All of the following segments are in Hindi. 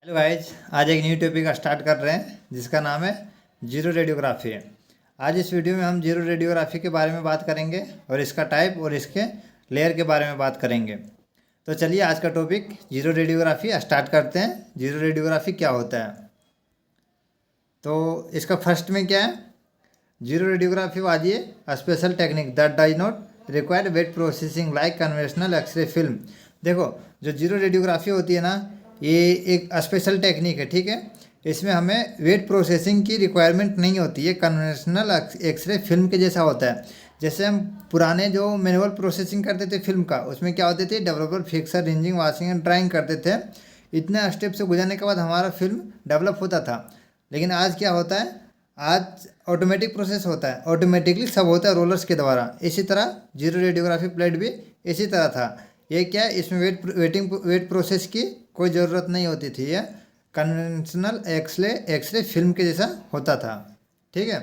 हेलो गाइज, आज एक न्यू टॉपिक स्टार्ट कर रहे हैं जिसका नाम है जीरो रेडियोग्राफी। आज इस वीडियो में हम जीरो रेडियोग्राफी के बारे में बात करेंगे और इसका टाइप और इसके लेयर के बारे में बात करेंगे। तो चलिए आज का टॉपिक जीरो रेडियोग्राफी स्टार्ट करते हैं। जीरो रेडियोग्राफी क्या होता है? तो इसका फर्स्ट में क्या है? Zero radiography was a special technique that does not require wet processing like conventional X ray film. देखो, जो जीरो रेडियोग्राफी होती है ना, ये एक स्पेशल टेक्निक है, ठीक है। इसमें हमें वेट प्रोसेसिंग की रिक्वायरमेंट नहीं होती है। कन्वेंशनल एक्सरे फिल्म के जैसा होता है। जैसे हम पुराने जो मैनुअल प्रोसेसिंग करते थे फिल्म का, उसमें क्या होते थे, developer, fixer, rinsing, washing and drying करते थे। इतने स्टेप से गुजरने के बाद हमारा फिल्म डेवलप होता था। लेकिन आज क्या होता है, आज ऑटोमेटिक प्रोसेस होता है, ऑटोमेटिकली सब होता है रोलर्स के द्वारा। इसी तरह जीरो रेडियोग्राफी प्लेट भी इसी तरह था। ये क्या है, इसमें वेट प्रोसेस की कोई ज़रूरत नहीं होती थी। यह कन्वेंशनल एक्सरे फिल्म के जैसा होता था, ठीक है।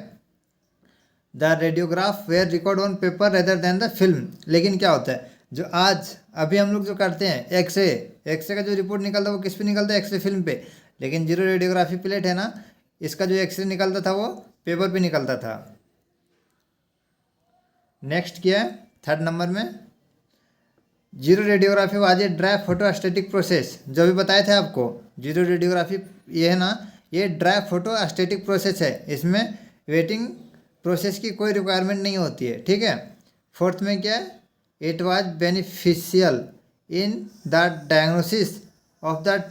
The radiograph where record on paper rather than the film. लेकिन क्या होता है, जो आज अभी हम लोग जो करते हैं एक्सरे का जो रिपोर्ट निकलता है वो किस पे निकलता है, एक्सरे फिल्म पे। लेकिन जीरो रेडियोग्राफी प्लेट है ना, इसका जो एक्सरे निकलता था वो पेपर पे निकलता था। नेक्स्ट क्या है, थर्ड नंबर में, zero radiography was a dry photostatic process. जो भी बताए थे आपको, जीरो रेडियोग्राफी ये है ना, ये ड्राई फोटोस्टैटिक प्रोसेस है। इसमें वेटिंग प्रोसेस की कोई रिक्वायरमेंट नहीं होती है, ठीक है। फोर्थ में क्या है, it was beneficial in the diagnosis of the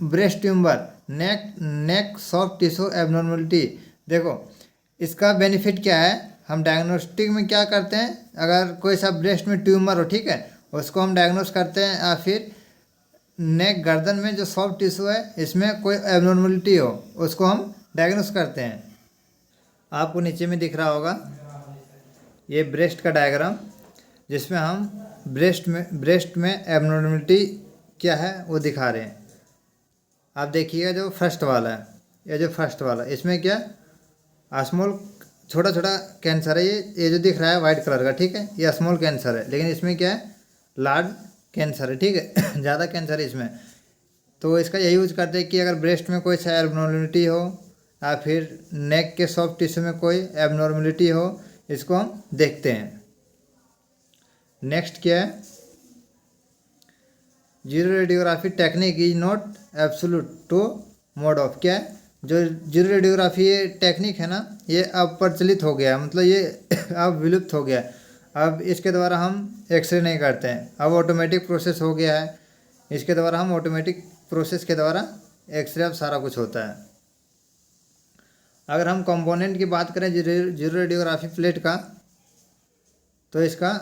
breast tumour, neck soft tissue abnormality. देखो, इसका बेनिफिट क्या है, हम डायग्नोस्टिक में क्या करते हैं, अगर कोई सा ब्रेस्ट में ट्यूमर हो, ठीक है, उसको हम डायग्नोस करते हैं। या फिर नेक, गर्दन में जो सॉफ्ट टिश्यू है, इसमें कोई एबनॉर्मलिटी हो, उसको हम डायग्नोस करते हैं। आपको नीचे में दिख रहा होगा ये ब्रेस्ट का डायग्राम, जिसमें हम ब्रेस्ट में एबनॉर्मलिटी क्या है वो दिखा रहे हैं। आप देखिएगा जो फर्स्ट वाला है, ये जो फर्स्ट वाला, इसमें क्या स्मॉल छोटा छोटा कैंसर है। ये जो दिख रहा है वाइट कलर का, ठीक है, ये स्मॉल कैंसर है। लेकिन इसमें क्या है, लार्ज कैंसर है, ठीक है। ज़्यादा कैंसर है इसमें। तो इसका यही यूज करते हैं कि अगर ब्रेस्ट में कोई सा एबनॉर्मलिटी हो या फिर नेक के सॉफ्ट टिश्यू में कोई एबनॉर्मलिटी हो, इसको हम देखते हैं। नेक्स्ट क्या है, zero radiography technique is not absolute to mode of. क्या है, जो जीरो रेडियोग्राफी ये टेक्निक है ना, ये अब प्रचलित हो गया, मतलब ये अब विलुप्त हो गया। अब इसके द्वारा हम एक्सरे नहीं करते हैं, अब ऑटोमेटिक प्रोसेस हो गया है। इसके द्वारा हम ऑटोमेटिक प्रोसेस के द्वारा एक्सरे अब सारा कुछ होता है। अगर हम कंपोनेंट की बात करें जीरो रेडियोग्राफी प्लेट का, तो इसका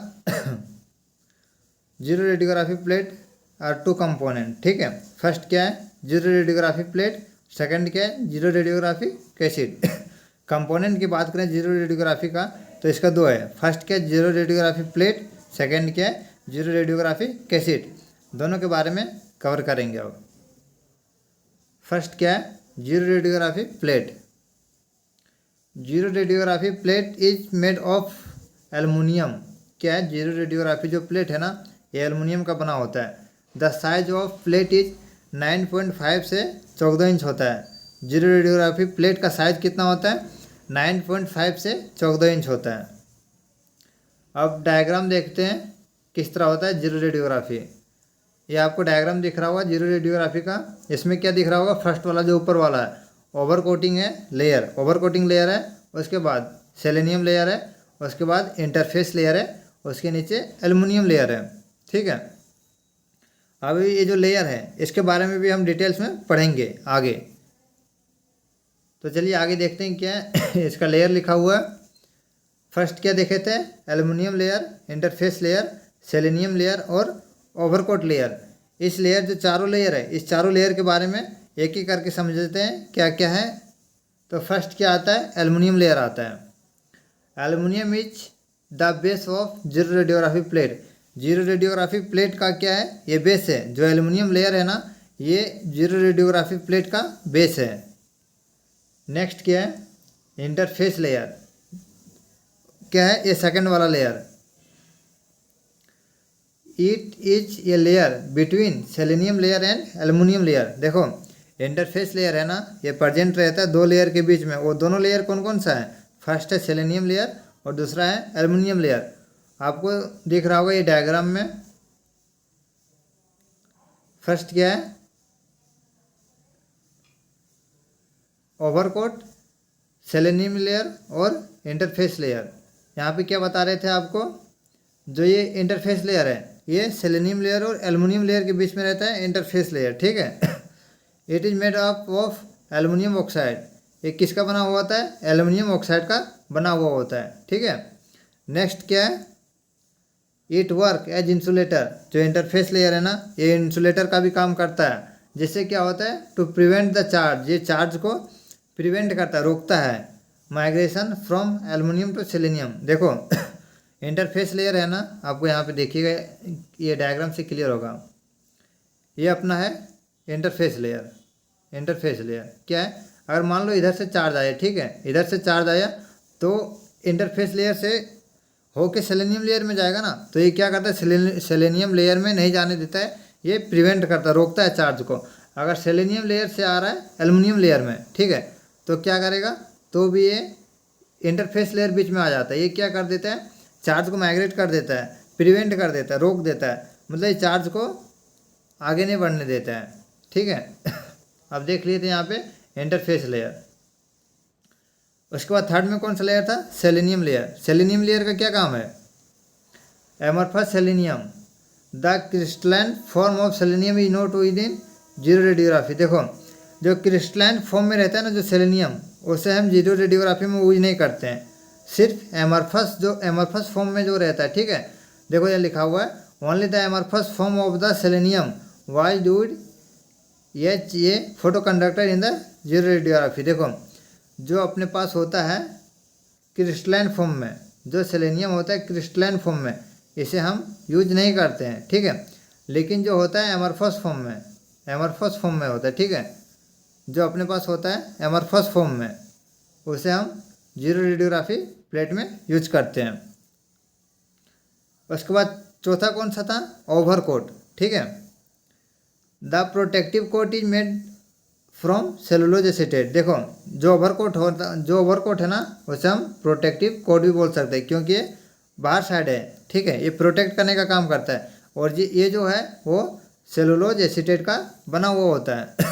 zero radiography plate are two component, ठीक है। फर्स्ट क्या है, जीरो रेडियोग्राफी प्लेट। सेकंड क्या है, जीरो रेडियोग्राफी कैसेट। कंपोनेंट की बात करें जीरो रेडियोग्राफी का, तो इसका दो है। फर्स्ट क्या है, जीरो रेडियोग्राफी प्लेट। सेकंड क्या है, जीरो रेडियोग्राफी कैसेट। दोनों के बारे में कवर करेंगे अब। फर्स्ट क्या है, zero radiography plate. Zero radiography plate is made of aluminium. क्या है, जीरो रेडियोग्राफी जो प्लेट है ना, ये एल्युमिनियम का बना होता है। The size of plate is 9.5 से 14 इंच होता है। जीरो रेडियोग्राफी प्लेट का साइज कितना होता है, 9.5 से 14 इंच होता है। अब डायग्राम देखते हैं किस तरह होता है जीरो रेडियोग्राफी। ये आपको डायग्राम दिख रहा होगा जीरो रेडियोग्राफी का। इसमें क्या दिख रहा होगा, फर्स्ट वाला जो ऊपर वाला है, ओवर कोटिंग है, लेयर, ओवर कोटिंग लेयर है। उसके बाद सेलेनियम लेयर है। उसके बाद इंटरफेस लेयर है। उसके नीचे एल्युमिनियम लेयर है, ठीक है। अभी ये जो लेयर है, इसके बारे में भी हम डिटेल्स में पढ़ेंगे आगे। तो चलिए आगे देखते हैं क्या है। इसका लेयर लिखा हुआ है। फर्स्ट क्या देखे थे, aluminium layer, interface layer, selenium layer और ओवरकोट लेयर। इस लेयर जो चारों लेयर है, इस चारों लेयर के बारे में एक एक करके समझते हैं क्या क्या है। तो फर्स्ट क्या आता है, एल्युमिनियम लेयर आता है। Aluminium is the base of zero radiography plate. Zero radiography plate का क्या है, ये बेस है। जो एल्युमिनियम लेयर है ना, ये जीरो रेडियोग्राफी प्लेट का बेस है। नेक्स्ट क्या है, इंटरफेस लेयर। क्या है, ये सेकंड वाला layer. It is a layer between selenium layer and aluminium layer. देखो, इंटरफेस लेयर है ना, ये प्रेजेंट रहता है दो लेयर के बीच में। वो दोनों लेयर कौन कौन सा है? फर्स्ट है सेलेनियम लेयर और दूसरा है एल्युमिनियम लेयर। आपको दिख रहा होगा ये डायग्राम में। फर्स्ट क्या है? ओवरकोट, सेलेनियम लेयर और इंटरफेस लेयर। यहाँ पे क्या बता रहे थे आपको? जो ये इंटरफेस लेयर है ये सेलेनियम लेयर और एल्युमिनियम लेयर के बीच में रहता है इंटरफेस लेयर, ठीक है। It is made up of aluminium oxide. ये किसका बना हुआ होता है? एल्युमिनियम ऑक्साइड का बना हुआ होता है, ठीक है। नेक्स्ट क्या है? It work as insulator. जो इंटरफेस लेयर है ना, ये इंसुलेटर का भी काम करता है। जिससे क्या होता है? To prevent the charge. ये चार्ज को प्रिवेंट करता है, रोकता है migration from aluminium to selenium. देखो इंटरफेस लेयर है ना, आपको यहाँ पे देखिएगा, ये डायग्राम से क्लियर होगा। ये अपना है इंटरफेस लेयर। इंटरफेस लेयर क्या है? अगर मान लो इधर से चार्ज आया, ठीक है, इधर से चार्ज आया तो इंटरफेस लेयर से होके सेलेनियम लेयर में जाएगा ना, तो ये क्या करता है? सेलेनियम लेयर में नहीं जाने देता है, ये प्रिवेंट करता है, रोकता है चार्ज को। अगर सेलेनियम लेयर से आ रहा है एल्युमिनियम लेयर में, ठीक है, तो क्या करेगा? तो भी ये इंटरफेस लेयर बीच में आ जाता है। ये क्या कर देता है? चार्ज को माइग्रेट कर देता है, प्रिवेंट कर देता है, रोक देता है, मतलब ये चार्ज को आगे नहीं बढ़ने देता है, ठीक है। अब देख लिए थे यहाँ पे इंटरफेस लेयर। उसके बाद थर्ड में कौन सा लेयर था? Selenium layer. सेलेनियम लेयर का क्या काम है? Amorphous selenium. The crystalline form of selenium is not with in zero radiography. देखो जो क्रिस्टलाइन फॉर्म में रहता है ना जो सेलेनियम, उसे हम जीरो रेडियोग्राफी में यूज नहीं करते हैं। सिर्फ एमरफस, जो एमरफस फॉर्म में जो रहता है, ठीक है, देखो ये लिखा हुआ है only the amorphous form of the selenium was used ये photoconductor in the xeroradiography. देखो जो अपने पास होता है क्रिस्टलाइन फॉर्म में, जो सेलेनियम होता है क्रिस्टलाइन फॉर्म में, इसे हम यूज नहीं करते हैं, ठीक है। लेकिन जो होता है एमरफस फॉर्म में, एमरफस फॉर्म में होता है, ठीक है, जो अपने पास होता है एमरफस फॉर्म में, उसे हम जीरो रेडियोग्राफी प्लेट में यूज करते हैं। उसके बाद चौथा कौन सा था? ओवरकोट, ठीक है। The protective coat is made from cellulose acetate. देखो जो ओवरकोट है ना, उसे हम प्रोटेक्टिव कोट भी बोल सकते हैं, क्योंकि ये बाहर साइड है, ठीक है, ये प्रोटेक्ट करने का काम करता है। और ये जो है वो सेलुलोज एसीटेट का बना हुआ होता है।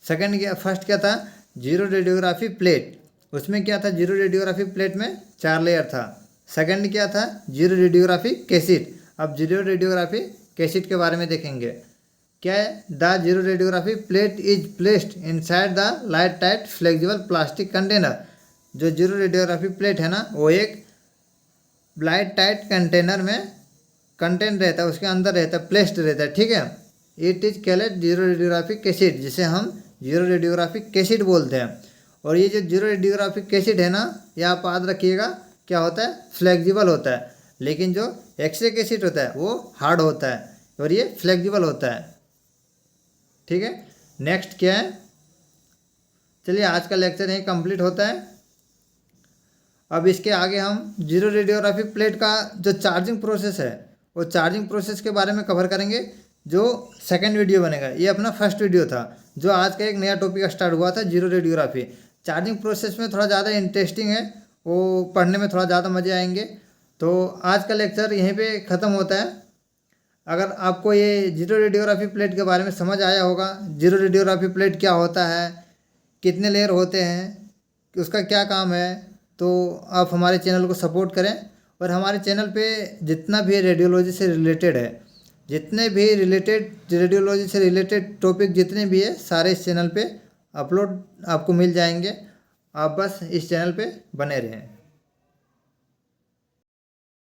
सेकंड क्या? फर्स्ट क्या था? Zero radiography plate. उसमें क्या था? जीरो रेडियोग्राफी प्लेट में 4 लेयर था। सेकंड क्या था? Zero radiography cassette. अब जीरो रेडियोग्राफी कैसेट के बारे में देखेंगे। क्या है? The zero radiography plate is placed inside the light tight flexible plastic container. जो जीरो रेडियोग्राफी प्लेट है ना, वो एक लाइट टाइट कंटेनर में कंटेंट रहता है, उसके अंदर रहता है, प्लेस्ड रहता है, ठीक है। It is called zero radiography cassette, जिसे हम जीरो रेडियोग्राफी कैसेट बोलते हैं। और ये जो जीरो रेडियोग्राफी कैसेट है ना, ये आप याद रखिएगा क्या होता है? फ्लेक्सिबल होता है। लेकिन जो एक्सरे कैसेट होता है वो हार्ड होता है और ये फ्लेक्सिबल होता है, ठीक है। नेक्स्ट क्या है? चलिए आज का लेक्चर यहीं कंप्लीट होता है। अब इसके आगे हम जीरो रेडियोग्राफी प्लेट का जो चार्जिंग प्रोसेस है, वो चार्जिंग प्रोसेस के बारे में कवर करेंगे, जो सेकंड वीडियो बनेगा। ये अपना फर्स्ट वीडियो था, जो आज का एक नया टॉपिक स्टार्ट हुआ था, जीरो रेडियोग्राफी। चार्जिंग प्रोसेस में थोड़ा ज़्यादा इंटरेस्टिंग है, वो पढ़ने में थोड़ा ज़्यादा मज़े आएंगे। तो आज का लेक्चर यहीं पे ख़त्म होता है। अगर आपको ये जीरो रेडियोग्राफी प्लेट के बारे में समझ आया होगा, जीरो रेडियोग्राफी प्लेट क्या होता है, कितने लेयर होते हैं, उसका क्या काम है, तो आप हमारे चैनल को सपोर्ट करें। और हमारे चैनल पे जितना भी रेडियोलॉजी से रिलेटेड है, जितने भी रेडियोलॉजी से रिलेटेड टॉपिक जितने भी है, सारे इस चैनल पे अपलोड आपको मिल जाएंगे। आप बस इस चैनल पे बने रहें।